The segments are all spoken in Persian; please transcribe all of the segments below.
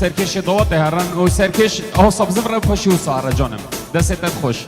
سرکش دوات هرن و سرکش آه سبزم رو پشی و ساره جانم دستت خوش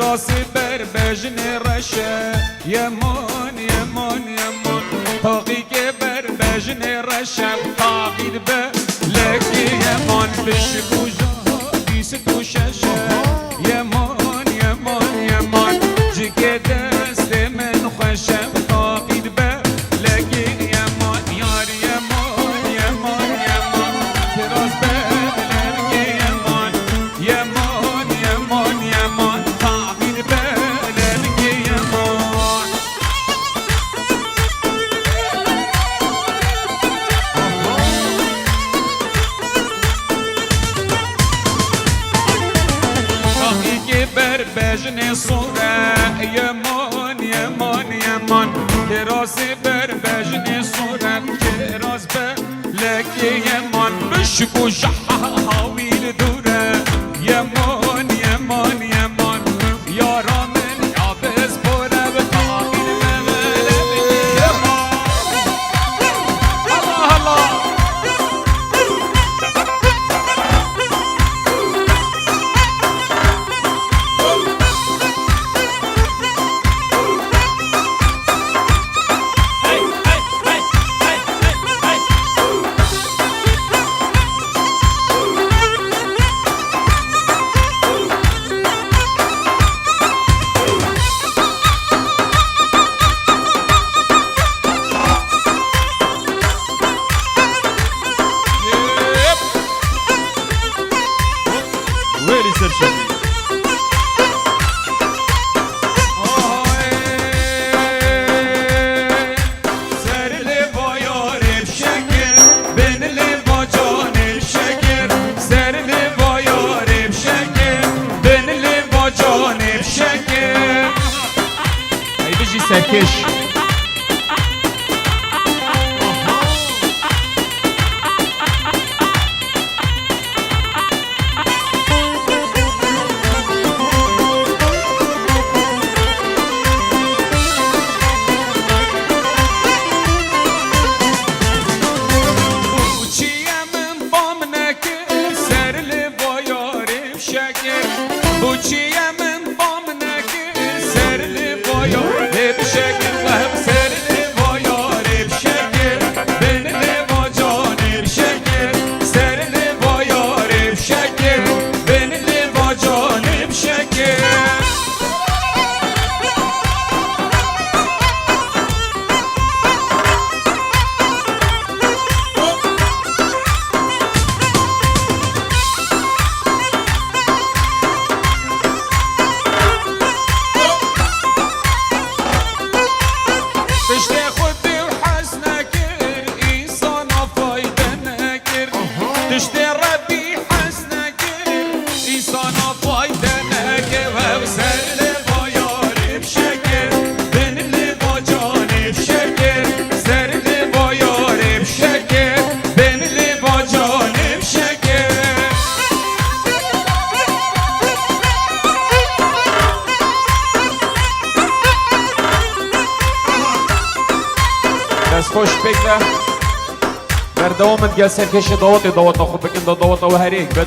راسی بر بجن رشه یمان یمان یمان تاقی که بر بجن رشه تاقید به لکی یمان بشکو جا دیس تو ششه یمان یمان یمان جگه دست من خوشه تاقید به لکی یمان یار یمان یمان یمان تراز به لکی یمان یمان یمان یمان بجن صوره یمان یمان یمان کراسی بر بجن صوره کراس به لکی یمان بشکو حاویل دوره یمان یمان یمان یارا من یابز بوره به تاقیل مغلب یمان الله الله سرکش دست خوش بگذر در دوامت گل سرکش دوات خوب بکن دوات و هر یک بد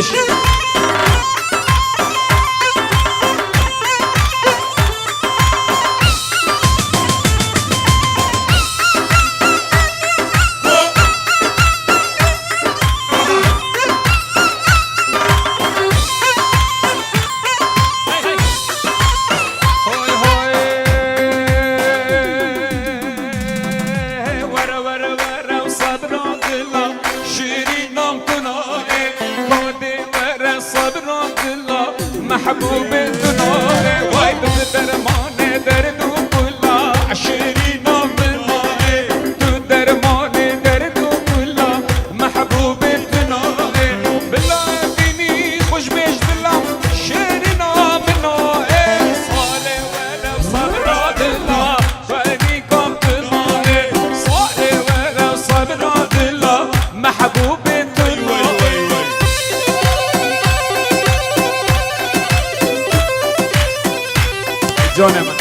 سرکش. محبوب دنيا وايد درمان درد وكلا عشرين بالله درمان درد وكلا محبوب دنيا بالله فيني خوش بيش بالله شيرنا منا صالح ولا صبر الله فانيكم بالله صالح ولا صبر الله محبوب جان من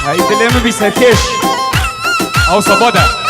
هاي دلمه بی سرکش او صباده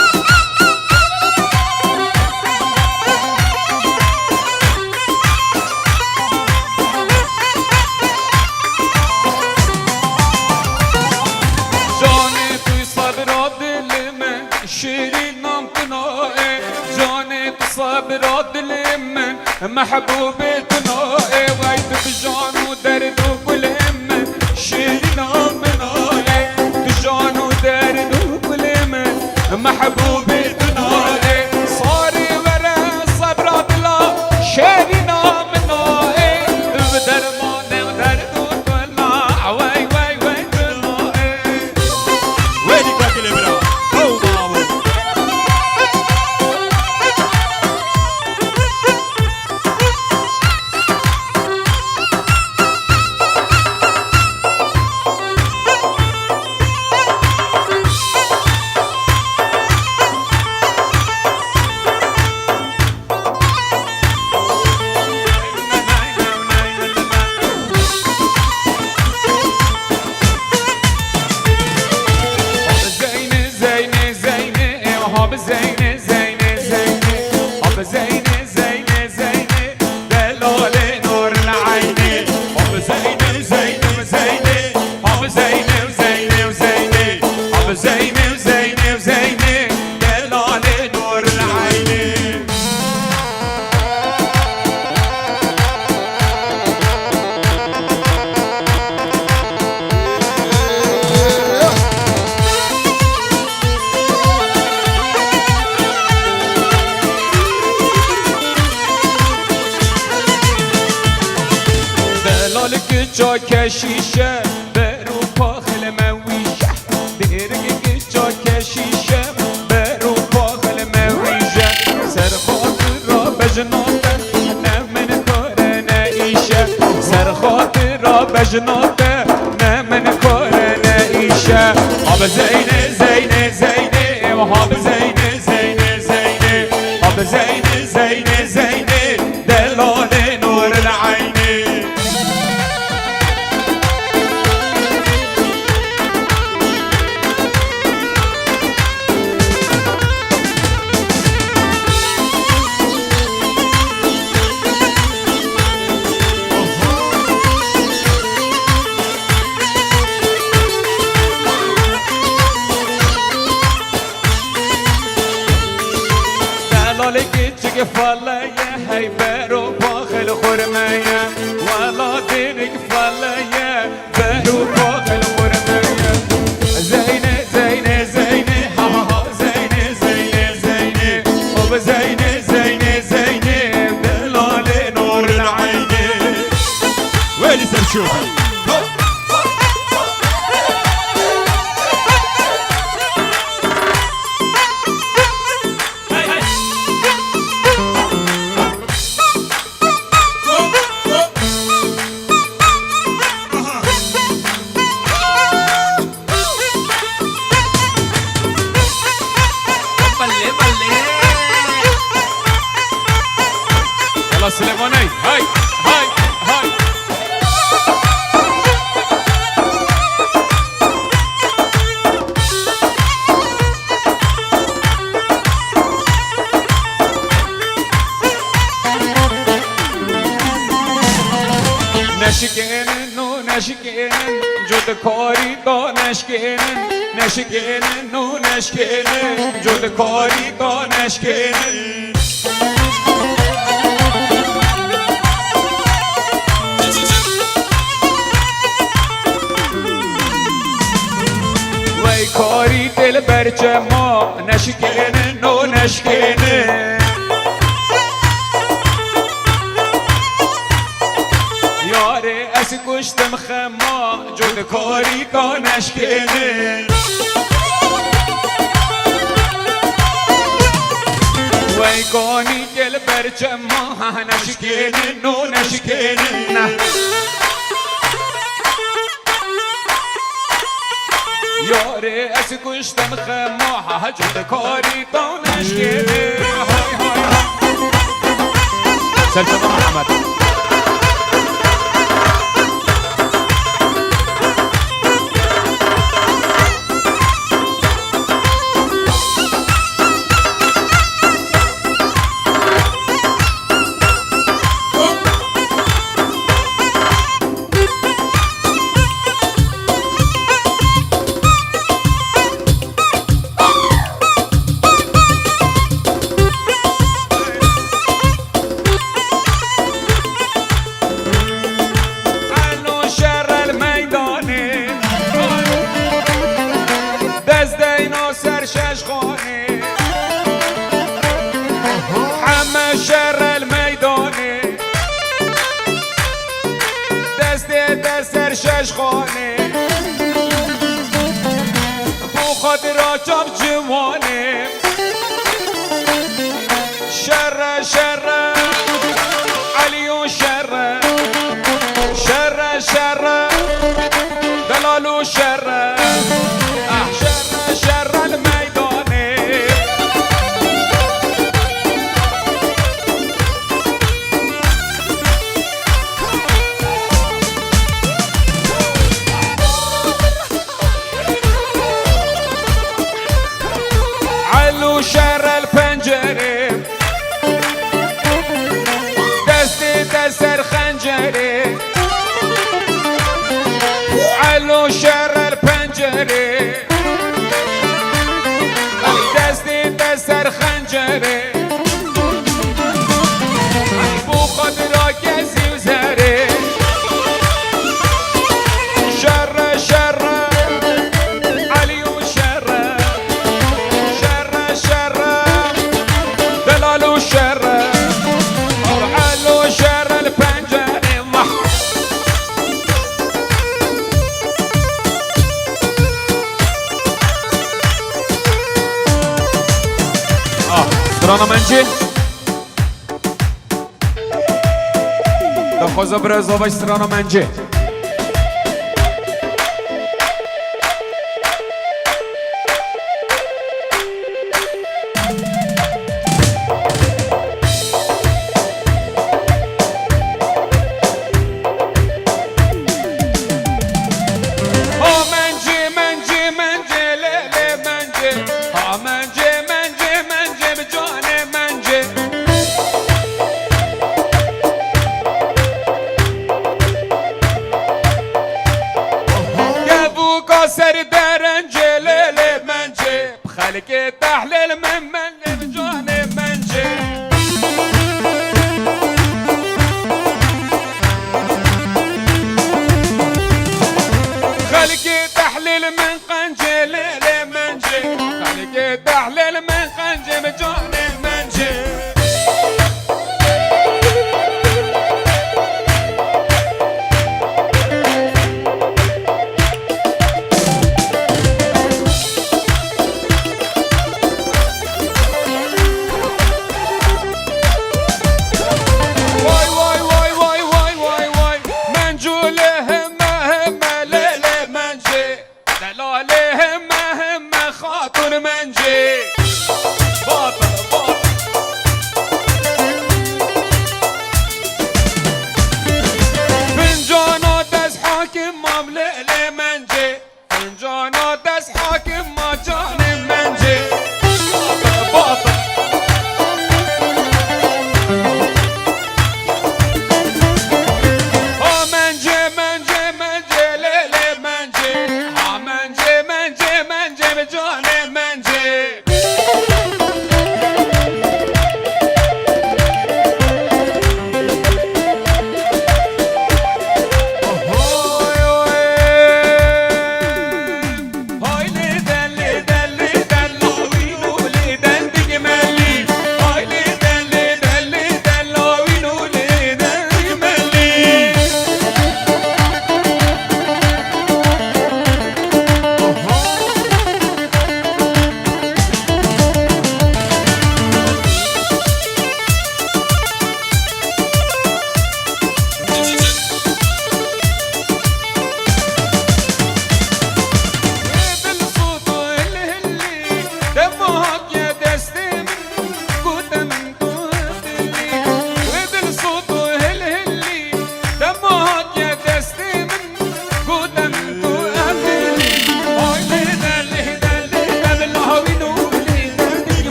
شيرين نام تنائي جاني تصبر دل من محبوب تنائي ويد بجان ودرد وكل من شيرين نام تنائي بجان ودرد وكل من محبوب تنائي صاري ورا صبر دلا شيرين نام تنائي بدرمان ودرد وكل وي وي وي تنائي ويني كاكل برا جا کشیشه بروپا خل مویشه دیرگی جا کشیشه بروپا خل مویشه سرخاطر را بجناته نه من کار نیشه سرخاطر را بجناته نه من کار نیشه آب زینه زینه زینه آب زینه زینه زینه آب زینه زینه زینه دلال نور العینه دلالك فلايا هاي بارو باخل خرمايا ولا دينك فلايا بارو باخل خرمايا زينة زينة زينة ها ها زينة زينة زينة أبو زينة زينة زينة دلال نور العين وين سرشوفي سليماني هاي هاي هاي نشکنن و نشکنن جد کاری دا نشکنن نشکنن و نشکنن جد کاری دا نشکنن وی کاری دل برچه ما نشکنن و نشکنن یاره از گشتم خما جد کاری دا نشکنن وی کانی دل برچه ما نشکنن و نشکنن یاره از گشتم خما جد کاری دا نشکنن سلطان محمد شش خانه بو خاطر چاپ جوانه شر شر علی و شر شر شر دلال و شر شر شر المیدانه شر الپنجره دست سر خنجره علو شر الپنجره دست سر خنجره بو خاطر کسی و زره شر شر علی و شر دلالو شر علو شر الپنجره strana mędzi dochodzę obrazować strana mędzi سر درنجه لیل منجه بخلق تحلیل من بجان منجه خلق تحلیل من قنجه لیل منجه خلق تحلیل من قنجه بجان منجه منجي باطل باطل فنجانات از حاكم مملئ منجي فنجانات از حاكم ما جان منجي باطل باطل ها منجي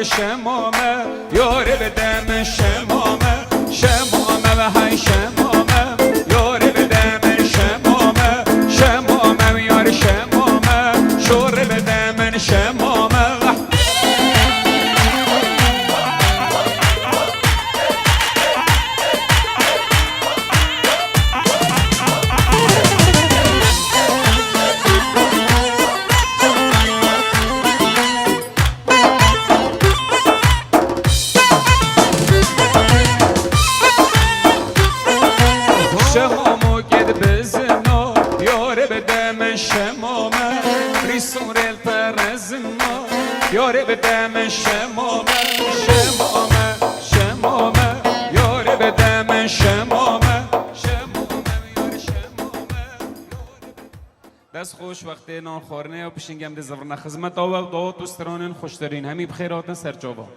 یار شمامه یار بدم شمامه شمامه و های شمامه یار بدم شمامه شمامه یار شمامه شور بدم شمامه شمامو گد بزنا یار بدم شمامه ریسون ریل پرزنا یار بدم شمامه شمامه شمامه یار بدم شمامه شمامه یار شمامه دست خوش وقتی نان خورنه و پشنگم ده زورنا خدمت آوا دو دوسترانن خوشترین همی بخیراتن سرجاوا